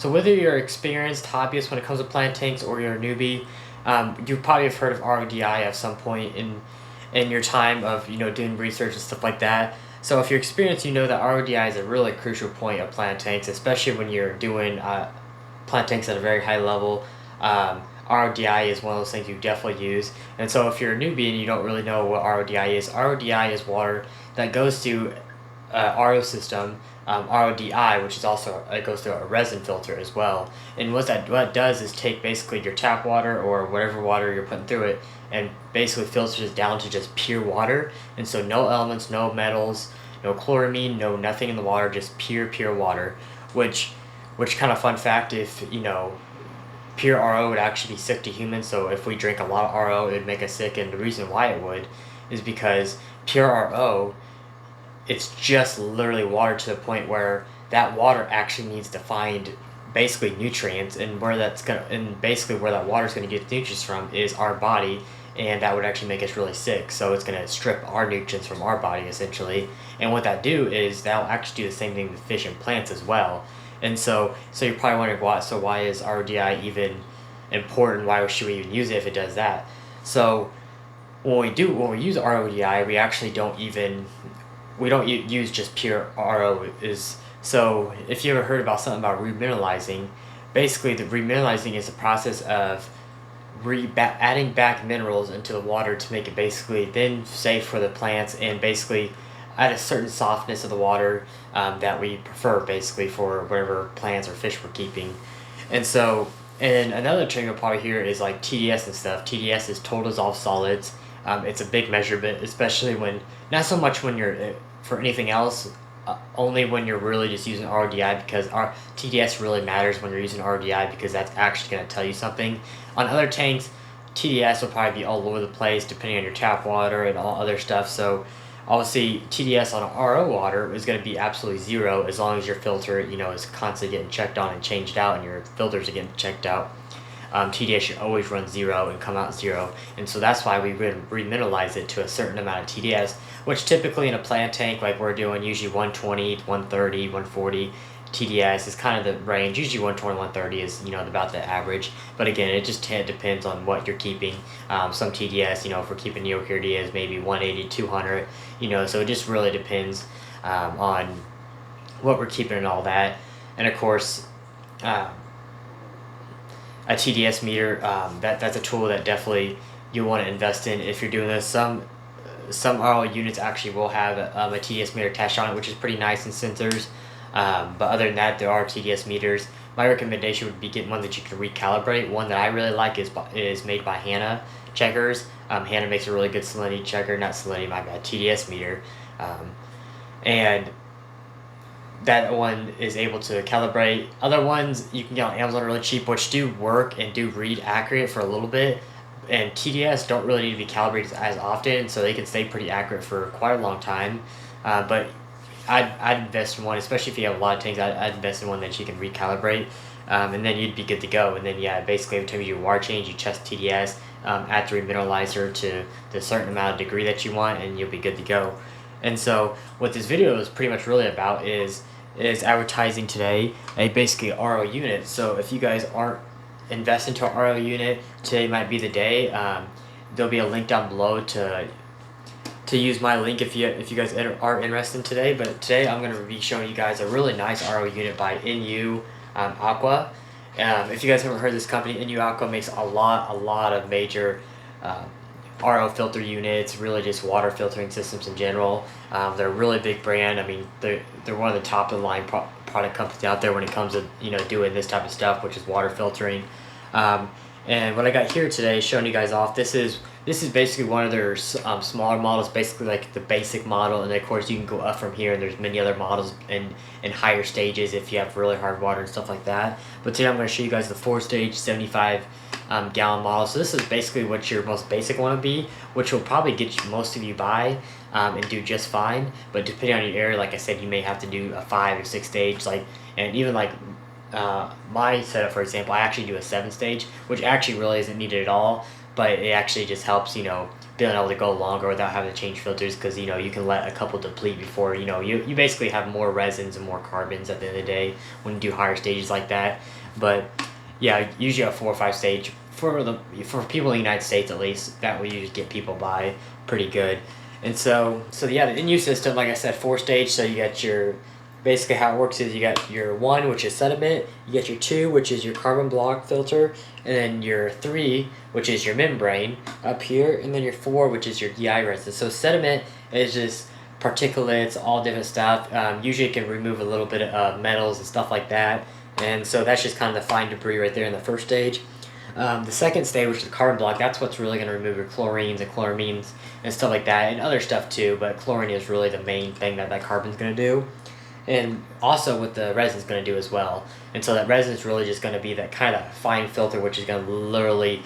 So whether you're an experienced hobbyist when it comes to plant tanks or you're a newbie, you probably have heard of RODI at some point in your time of doing research and stuff like that. So if you're experienced, you know that RODI is a really crucial point of plant tanks, especially when you're doing plant tanks at a very high level. RODI is one of those things you definitely use. And so if you're a newbie and you don't really know what RODI is water that goes to RO system, RODI, which is also, it goes through a resin filter as well. And what it does is take basically your tap water or whatever water you're putting through it and basically filters it down to just pure water. And so no elements, no metals, no chloramine, no nothing in the water, just pure water. Which kind of fun fact, if pure RO would actually be sick to humans. So if we drink a lot of RO, it would make us sick. And the reason why it would is because pure RO, it's just literally water to the point where that water actually needs to find basically nutrients, and where basically where that water is gonna get nutrients from is our body, and that would actually make us really sick. So it's gonna strip our nutrients from our body essentially. And what that do is that'll actually do the same thing with fish and plants as well. And so you're probably wondering why is RODI even important? Why should we even use it if it does that? So when we use RODI, we actually don't use just pure RO. So if you ever heard about something about remineralizing, basically the remineralizing is the process of adding back minerals into the water to make it basically then safe for the plants, and basically add a certain softness of the water that we prefer basically for whatever plants or fish we're keeping. And another term you'll probably hear is like TDS and stuff. TDS is total dissolved solids. It's a big measurement, especially when, not so much when you're for anything else, only when you're really just using RODI, because our TDS really matters when you're using RODI, because that's actually going to tell you something. On other tanks, TDS will probably be all over the place depending on your tap water and all other stuff. So obviously TDS on RO water is going to be absolutely zero as long as your filter is constantly getting checked on and changed out, and your filters are getting checked out. TDS should always run zero and come out zero, and so that's why we remineralize it to a certain amount of TDS, which typically in a plant tank like we're doing, usually 120, 130, 140 TDS is kind of the range. Usually 120, 130 is about the average, but again, it just depends on what you're keeping. Some TDS, if we're keeping Neocardia, is maybe 180, 200, so it just really depends on what we're keeping and all that. And of course, a TDS meter, that's a tool that definitely you want to invest in if you're doing this. Some RO units actually will have a TDS meter attached on it, which is pretty nice, and sensors. But other than that, there are TDS meters. My recommendation would be getting one that you can recalibrate. One that I really like is made by Hanna Checkers. Hanna makes a really good salinity checker, not salinity, my bad, TDS meter. And that one is able to calibrate. Other ones you can get on Amazon really cheap, which do work and do read accurate for a little bit. And TDS don't really need to be calibrated as often, so they can stay pretty accurate for quite a long time. But I'd invest in one, especially if you have a lot of tanks. I'd invest in one that you can recalibrate, and then you'd be good to go. And then basically every time you do a water change, you test TDS, add the remineralizer to the certain amount of degree that you want, and you'll be good to go. And so what this video is pretty much really about is advertising today basically RO unit. So if you guys aren't investing into an RO unit, today might be the day. There'll be a link down below to use my link if you guys are interested today. But today I'm going to be showing you guys a really nice RO unit by NU Aqua. If you guys haven't heard of this company, NU Aqua makes a lot of major RO filter units, really just water filtering systems in general. They're a really big brand. I mean, they're one of the top of the line product companies out there when it comes to doing this type of stuff, which is water filtering. And what I got here today, showing you guys off, this is basically one of their smaller models, basically like the basic model, and then of course you can go up from here, and there's many other models in higher stages if you have really hard water and stuff like that. But today I'm going to show you guys the 4-stage 75 gallon model. So this is basically what your most basic one would be, which will probably get most of you by and do just fine. But depending on your area, like I said, you may have to do a 5 or 6 stage, and even my setup, for example, I actually do a 7-stage, which actually really isn't needed at all, but it actually just helps being able to go longer without having to change filters, because you know you can let a couple deplete before you know you basically have more resins and more carbons at the end of the day when you do higher stages like that. But yeah, usually a 4 or 5 stage for people in the United States at least, that will usually get people by pretty good. And so yeah, the in use system, like I said, 4 stage. So you got your, basically how it works is you got your 1, which is sediment, you get your 2, which is your carbon block filter, and then your 3, which is your membrane up here, and then your 4, which is your DI resin. So sediment is just particulates, all different stuff. Usually it can remove a little bit of metals and stuff like that, and so that's just kind of the fine debris right there in the first stage. The second stage, which is the carbon block, that's what's really going to remove your chlorines and chloramines and stuff like that, and other stuff too, but chlorine is really the main thing that carbon's going to do. And also what the resin's going to do as well. And so that resin is really just going to be that kind of fine filter, which is going to literally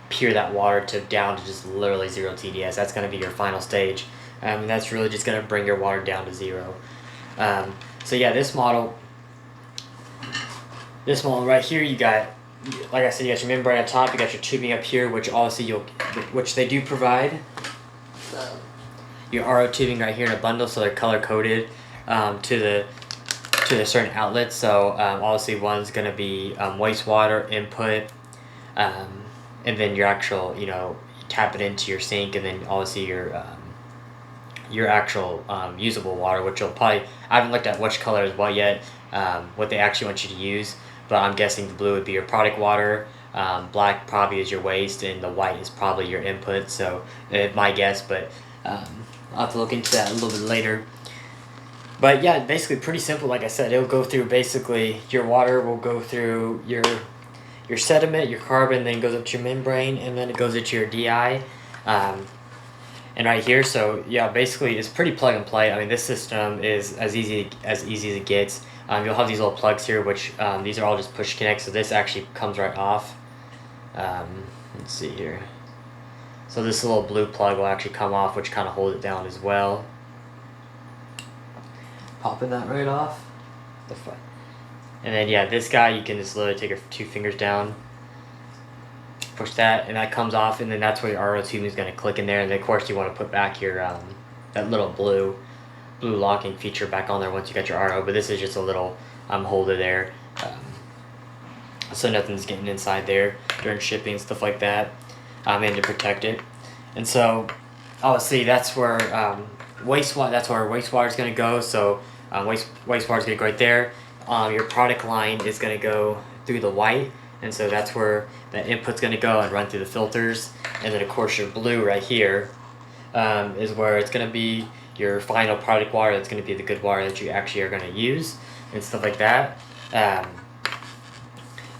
pure that water down to just literally 0 TDS. That's going to be your final stage. And that's really just going to bring your water down to 0. So yeah, this model right here, you got, like I said, you got your membrane on top, you got your tubing up here, which obviously which they do provide. Your RO tubing right here in a bundle, so they're color coded to the certain outlets. So obviously one's going to be wastewater input, and then your actual, you know, tap it into your sink, and then obviously your actual usable water, which will probably, I haven't looked at which color is what yet, what they actually want you to use, but I'm guessing the blue would be your product water, black probably is your waste, and the white is probably your input. So my guess, but I'll have to look into that a little bit later. But yeah, basically pretty simple. Like I said, it'll go through, basically your water will go through your sediment, your carbon, then goes up to your membrane, and then it goes into your DI. And right here, so yeah, basically it's pretty plug and play. I mean, this system is as easy as it gets. You'll have these little plugs here, which these are all just push connects, so this actually comes right off. Let's see here. So this little blue plug will actually come off, which kind of holds it down as well. Popping that right off. And then yeah, this guy, you can just literally take your 2 fingers down, push that, and that comes off, and then that's where your RO tubing is going to click in there. And then of course you want to put back your that little blue locking feature back on there once you got your RO. But this is just a little holder there, so nothing's getting inside there during shipping and stuff like that, and to protect it. And so obviously that's where wastewater is going to go. So wastewater is going to go right there. Your product line is going to go through the white, and so that's where that input's going to go and run through the filters. And then of course your blue right here is where it's going to be your final product water. That's going to be the good water that you actually are going to use and stuff like that.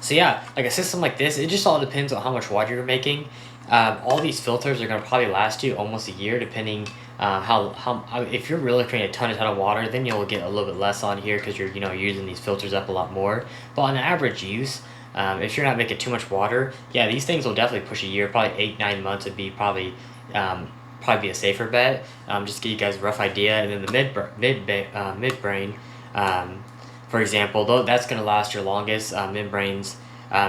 So yeah, like a system like this, it just all depends on how much water you're making. All these filters are going to probably last you almost a year, depending if you're really creating a ton of water, then you'll get a little bit less on here because you're using these filters up a lot more. But on average use, if you're not making too much water, yeah, these things will definitely push a year. Probably 8-9 months would be probably be a safer bet. Just to give you guys a rough idea. And then the membrane, for example, though that's going to last your longest. Membranes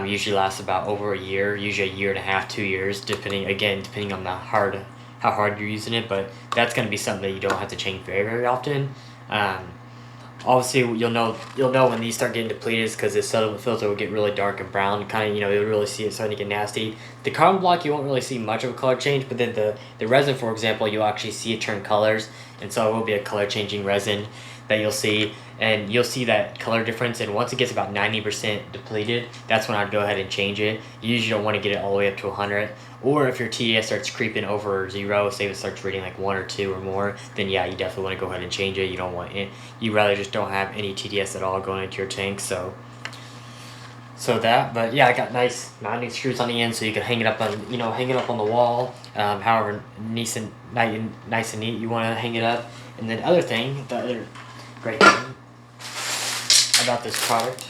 usually last about over a year, usually a 1.5 to 2 years, depending on how hard you're using it. But that's going to be something that you don't have to change very, very often. Obviously you'll know when these start getting depleted, because the sediment filter will get really dark and brown, kind of, you'll really see it starting to get nasty. The carbon block, you won't really see much of a color change, but then the resin, for example, you'll actually see it turn colors, and so it will be a color changing resin that you'll see, and you'll see that color difference. And once it gets about 90% depleted, that's when I'd go ahead and change it. You usually don't want to get it all the way up to 100, or if your TDS starts creeping over 0, say it starts reading like 1 or 2 or more, then yeah, you definitely want to go ahead and change it. You don't want it, you rather just don't have any TDS at all going into your tank. So that, but yeah, I got nice mounting screws on the end, so you can hang it up on the wall, however nice and neat you want to hang it up. And then the other great thing about this product,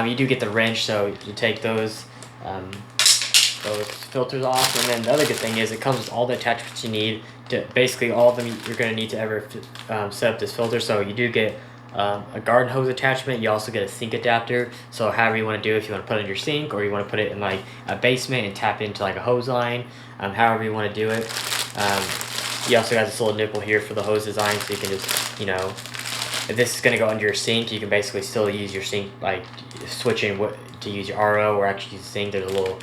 you do get the wrench, so you take those filters off. And then the other good thing is it comes with all the attachments you need to, basically all of them you're going to need to ever set up this filter. So you do get a garden hose attachment. You also get a sink adapter, so however you want to do it, if you want to put it in your sink or you want to put it in like a basement and tap into like a hose line, however you want to do it. You also got this little nipple here for the hose design, so you can just, you know, if this is going to go under your sink, you can basically still use your sink, like switching what to use your RO or actually use the sink. There's a little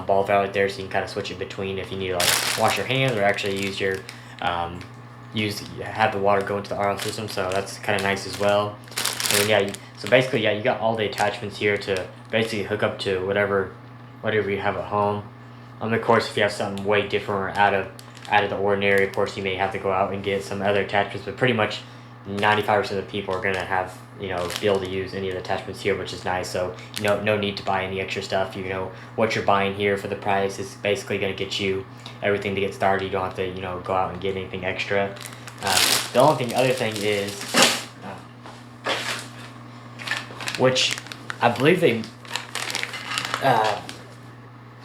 ball valve right there, so you can kind of switch it between if you need to like wash your hands or actually use your have the water go into the RO system. So that's kind of nice as well. And then, yeah, so basically, yeah, you got all the attachments here to basically hook up to whatever you have at home. Of course, if you have something way different or out of the ordinary, of course you may have to go out and get some other attachments, but pretty much 95% of the people are going to have, you know, be able to use any of the attachments here, which is nice. So, you know, no need to buy any extra stuff. You know what you're buying here for the price is basically going to get you everything to get started. You don't have to, you know, go out and get anything extra. The other thing is, which I believe they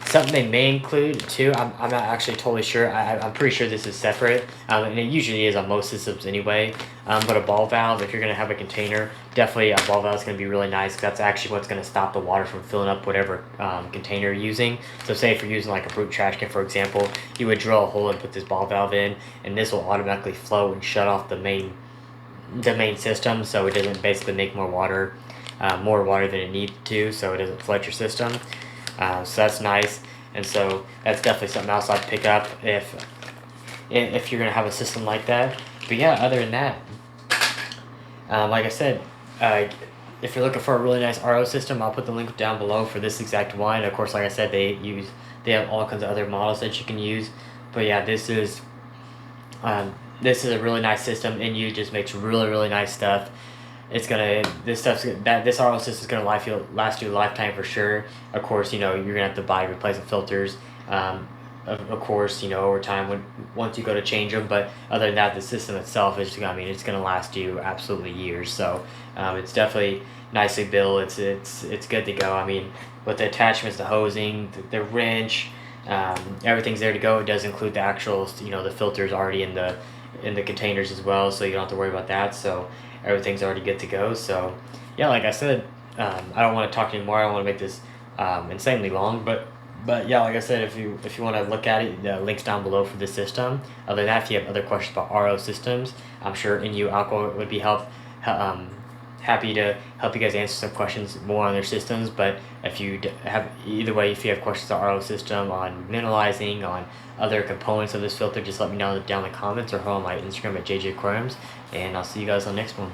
something they may include too. I'm not actually totally sure. I'm pretty sure this is separate, and it usually is on most systems anyway. But a ball valve, if you're going to have a container, definitely a ball valve is going to be really nice, because that's actually what's going to stop the water from filling up whatever container you're using. So say if you're using like a fruit trash can, for example, you would drill a hole and put this ball valve in, and this will automatically flow and shut off the main system, so it doesn't basically make more water than it needs to, so it doesn't flood your system. So that's nice, and so that's definitely something else I'd pick up if you're gonna have a system like that. But yeah, other than that, like I said, if you're looking for a really nice RO system, I'll put the link down below for this exact one. Of course, like I said, they have all kinds of other models that you can use. But yeah, this is a really nice system, and you just makes really nice stuff. This RO system is gonna last you a lifetime for sure. Of course, you know, you're gonna have to buy replacement filters. Of course, you know, over time once you go to change them. But other than that, the system itself is, I mean, it's gonna last you absolutely years. So it's definitely nicely built. It's good to go. I mean, with the attachments, the hosing, the wrench, everything's there to go. It does include the actual, you know, the filters already in the containers as well, so you don't have to worry about that. So everything's already good to go. So yeah, like I said, I don't want to talk anymore. I don't want to make this insanely long, but yeah, like I said, if you want to look at it, the link's down below for the system. Other than that, if you have other questions about RO systems, I'm sure NU Aqua would be happy to help you guys answer some questions more on their systems. But if you have questions on RO system, on mineralizing, on other components of this filter, just let me know down in the comments or on my Instagram at JJ Aquariums, and I'll see you guys on the next one.